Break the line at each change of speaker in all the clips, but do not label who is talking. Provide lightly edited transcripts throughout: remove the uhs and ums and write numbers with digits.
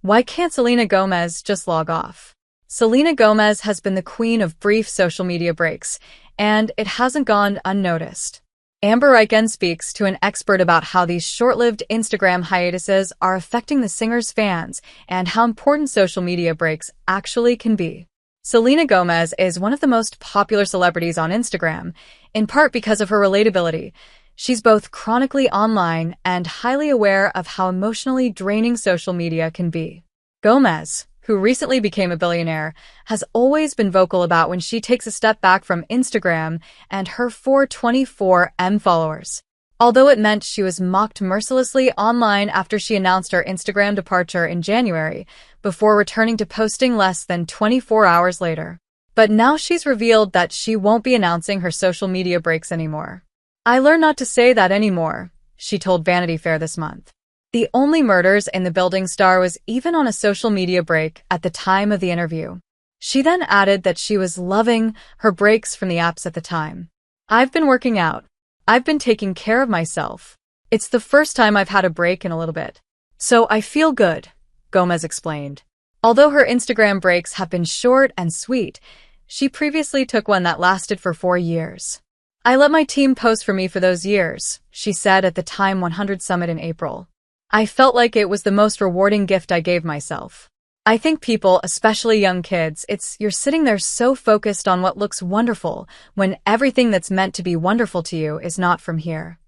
Why can't Selena Gomez just log off? Selena Gomez has been the queen of brief social media breaks, and it hasn't gone unnoticed. Amber Reichen speaks to an expert about how these short-lived Instagram hiatuses are affecting the singer's fans and how important social media breaks actually can be. Selena Gomez is one of the most popular celebrities on Instagram, in part because of her relatability. She's both chronically online and highly aware of how emotionally draining social media can be. Gomez, who recently became a billionaire, has always been vocal about when she takes a step back from Instagram and her 424M followers. Although it meant she was mocked mercilessly online after she announced her Instagram departure in January, before returning to posting less than 24 hours later. But now she's revealed that she won't be announcing her social media breaks anymore. "I learned not to say that anymore," she told Vanity Fair this month. The only murders in the building star was even on a social media break at the time of the interview. She then added that she was loving her breaks from the apps at the time. "I've been working out. I've been taking care of myself. It's the first time I've had a break in a little bit. So I feel good," Gomez explained. Although her Instagram breaks have been short and sweet, she previously took one that lasted for 4 years. "I let my team post for me for those years," she said at the Time 100 Summit in April. "I felt like it was the most rewarding gift I gave myself. I think people, especially young kids, you're sitting there so focused on what looks wonderful when everything that's meant to be wonderful to you is not from here."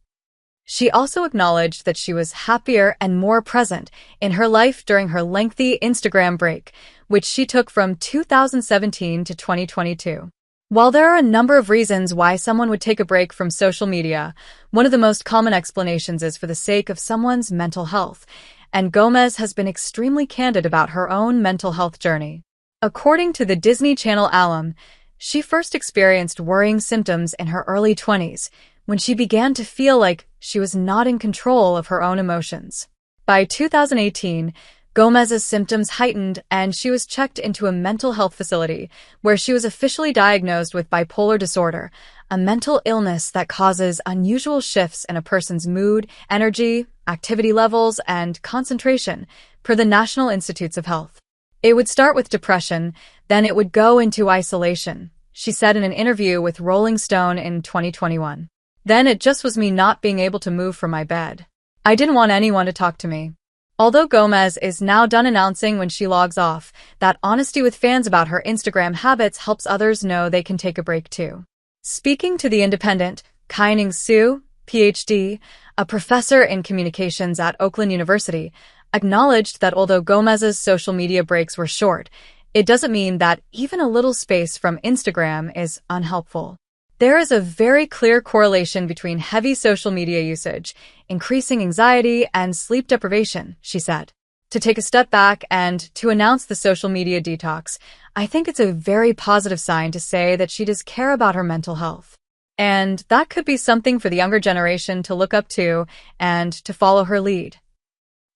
She also acknowledged that she was happier and more present in her life during her lengthy Instagram break, which she took from 2017 to 2022. While there are a number of reasons why someone would take a break from social media, one of the most common explanations is for the sake of someone's mental health, and Gomez has been extremely candid about her own mental health journey. According to the Disney Channel alum, she first experienced worrying symptoms in her early 20s, when she began to feel like she was not in control of her own emotions. By 2018, Gomez's symptoms heightened and she was checked into a mental health facility where she was officially diagnosed with bipolar disorder, a mental illness that causes unusual shifts in a person's mood, energy, activity levels, and concentration, per the National Institutes of Health. "It would start with depression, then it would go into isolation," she said in an interview with Rolling Stone in 2021. "Then it just was me not being able to move from my bed. I didn't want anyone to talk to me." Although Gomez is now done announcing when she logs off, that honesty with fans about her Instagram habits helps others know they can take a break too. Speaking to The Independent, Kai-Ning Su, PhD, a professor in communications at Oakland University, acknowledged that although Gomez's social media breaks were short, it doesn't mean that even a little space from Instagram is unhelpful. "There is a very clear correlation between heavy social media usage, increasing anxiety, and sleep deprivation," she said. "To take a step back and to announce the social media detox, I think it's a very positive sign to say that she does care about her mental health. And that could be something for the younger generation to look up to and to follow her lead."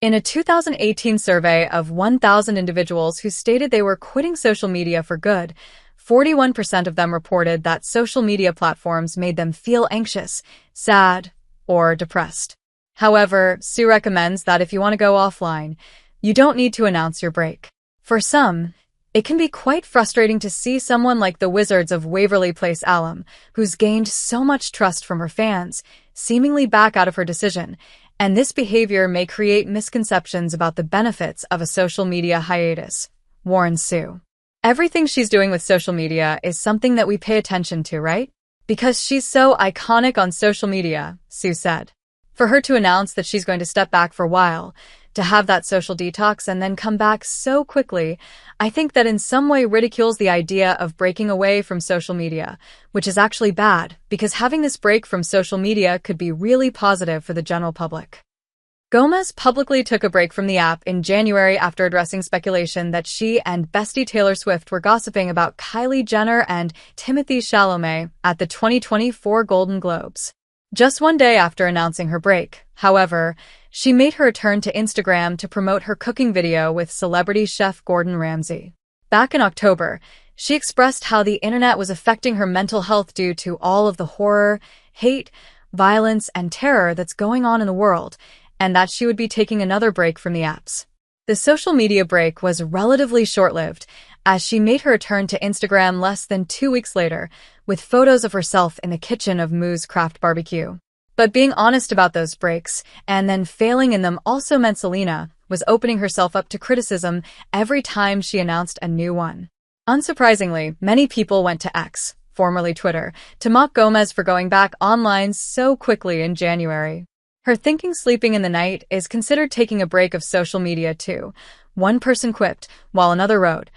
In a 2018 survey of 1,000 individuals who stated they were quitting social media for good, 41% of them reported that social media platforms made them feel anxious, sad, or depressed. However, Sue recommends that if you want to go offline, you don't need to announce your break. For some, it can be quite frustrating to see someone like the Wizards of Waverly Place alum, who's gained so much trust from her fans, seemingly back out of her decision, and this behavior may create misconceptions about the benefits of a social media hiatus, warns Sue. "Everything she's doing with social media is something that we pay attention to, right? Because she's so iconic on social media," Sue said. For her to announce that she's going to step back for a while, to have that social detox and then come back so quickly, I think that in some way ridicules the idea of breaking away from social media, which is actually bad, because having this break from social media could be really positive for the general public. Gomez publicly took a break from the app in January after addressing speculation that she and bestie Taylor Swift were gossiping about Kylie Jenner and Timothée Chalamet at the 2024 Golden Globes. Just one day after announcing her break, however, she made her return to Instagram to promote her cooking video with celebrity chef Gordon Ramsay. Back in October, she expressed how the internet was affecting her mental health due to all of the horror, hate, violence, and terror that's going on in the world, and that she would be taking another break from the apps. The social media break was relatively short-lived, as she made her return to Instagram less than 2 weeks later, with photos of herself in the kitchen of Moo's Craft Barbecue. But being honest about those breaks, and then failing in them also meant Selena was opening herself up to criticism every time she announced a new one. Unsurprisingly, many people went to X, formerly Twitter, to mock Gomez for going back online so quickly in January. Her thinking sleeping in the night is considered taking a break of social media too. One person quipped, while another wrote,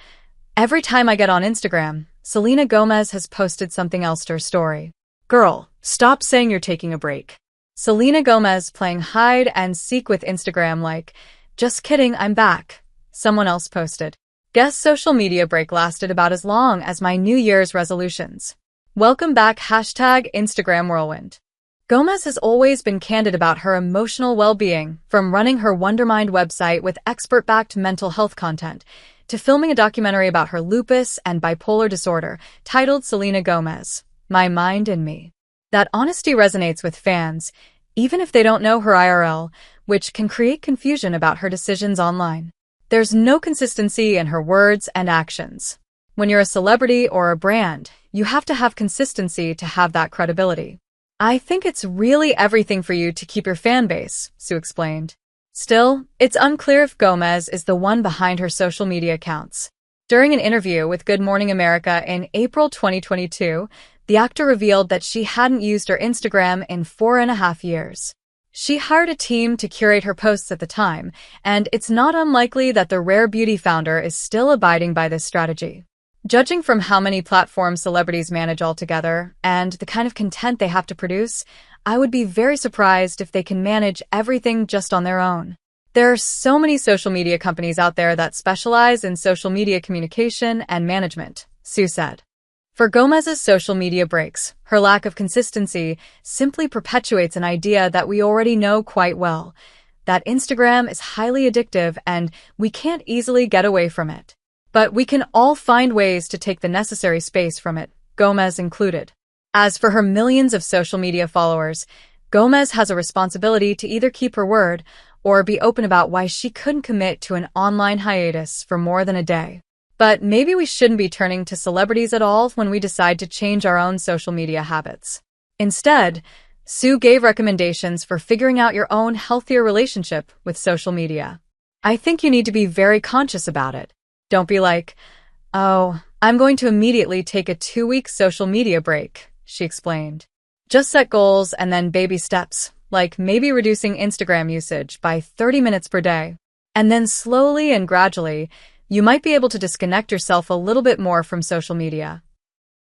"Every time I get on Instagram, Selena Gomez has posted something else to her story. Girl, stop saying you're taking a break." Selena Gomez playing hide and seek with Instagram like, "Just kidding, I'm back," someone else posted. Guess social media break lasted about as long as my New Year's resolutions. Welcome back #Instagram whirlwind. Gomez has always been candid about her emotional well-being, from running her Wondermind website with expert-backed mental health content, to filming a documentary about her lupus and bipolar disorder titled Selena Gomez, My Mind and Me. That honesty resonates with fans, even if they don't know her IRL, which can create confusion about her decisions online. There's no consistency in her words and actions. When you're a celebrity or a brand, you have to have consistency to have that credibility. "I think it's really everything for you to keep your fan base," Sue explained. Still, it's unclear if Gomez is the one behind her social media accounts. During an interview with Good Morning America in April 2022, the actor revealed that she hadn't used her Instagram in 4.5 years. She hired a team to curate her posts at the time, and it's not unlikely that the Rare Beauty founder is still abiding by this strategy. Judging from how many platforms celebrities manage altogether and the kind of content they have to produce, I would be very surprised if they can manage everything just on their own. There are so many social media companies out there that specialize in social media communication and management, Sue said. For Gomez's social media breaks, her lack of consistency simply perpetuates an idea that we already know quite well, that Instagram is highly addictive and we can't easily get away from it. But we can all find ways to take the necessary space from it, Gomez included. As for her millions of social media followers, Gomez has a responsibility to either keep her word or be open about why she couldn't commit to an online hiatus for more than a day. But maybe we shouldn't be turning to celebrities at all when we decide to change our own social media habits. Instead, Sue gave recommendations for figuring out your own healthier relationship with social media. "I think you need to be very conscious about it. Don't be like, 'Oh, I'm going to immediately take a 2-week social media break,'" she explained. "Just set goals and then baby steps, like maybe reducing Instagram usage by 30 minutes per day. And then slowly and gradually, you might be able to disconnect yourself a little bit more from social media,